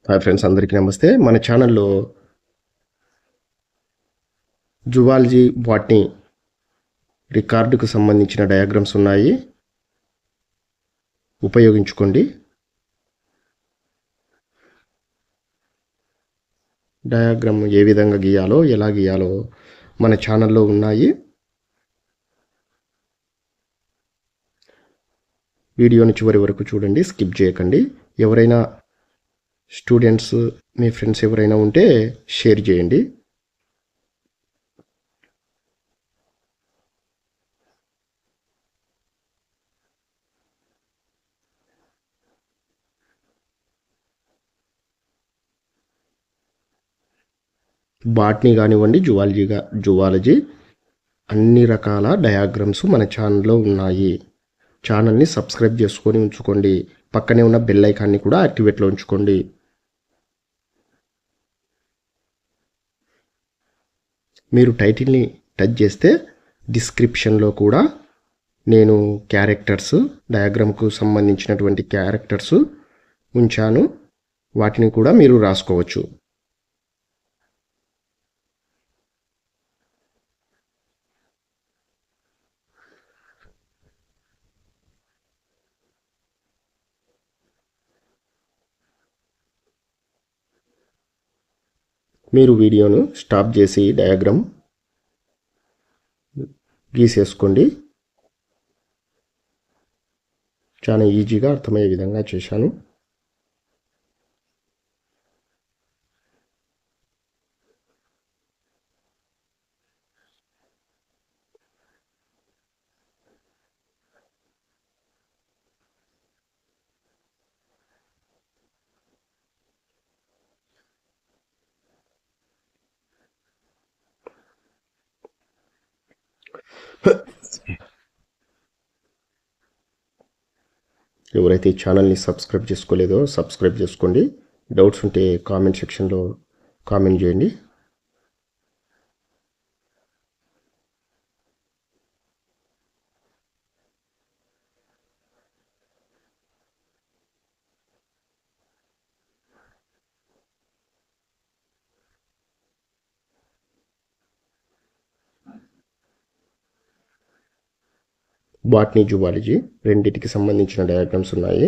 Hi friends, అందరికీ నమస్తే. మన ఛానల్లో జువాలజీ బాటనీ రికార్డుకు సంబంధించిన డయాగ్రామ్స్ ఉన్నాయి, ఉపయోగించుకోండి. డయాగ్రామ్ ఏ విధంగా గీయాలో, ఎలా గీయాలో మన ఛానల్లో ఉన్నాయి. వీడియోని చివరి వరకు చూడండి, స్కిప్ చేయకండి. ఎవరైనా స్టూడెంట్స్, మీ ఫ్రెండ్స్ ఎవరైనా ఉంటే షేర్ చేయండి. బాటనీ కానివ్వండి, జువాలజీ అన్ని రకాల డయాగ్రామ్స్ మన ఛానల్లో ఉన్నాయి. ఛానల్ని సబ్స్క్రైబ్ చేసుకొని ఉంచుకోండి. పక్కనే ఉన్న బెల్ ఐకాన్ని కూడా యాక్టివేట్లో ఉంచుకోండి. మీరు టైటిల్ని టచ్ చేస్తే డిస్క్రిప్షన్లో కూడా నేను క్యారెక్టర్స్, డయాగ్రామ్కు సంబంధించినటువంటి క్యారెక్టర్స్ ఉంచాను. వాటిని కూడా మీరు రాసుకోవచ్చు. మీరు వీడియోను స్టాప్ చేసి డయాగ్రామ్ గీసేసుకోండి. చాలా ఈజీగా అర్థమయ్యే విధంగా చేశాను. ఎవరైతే ఈ ఛానల్ని సబ్స్క్రైబ్ చేసుకోలేదో సబ్స్క్రైబ్ చేసుకోండి. డౌట్స్ ఉంటే కామెంట్ సెక్షన్లో కామెంట్ చేయండి. బాటనీ, జువాలజీ రెండింటికి సంబంధించిన డయాగ్రామ్స్ ఉన్నాయి.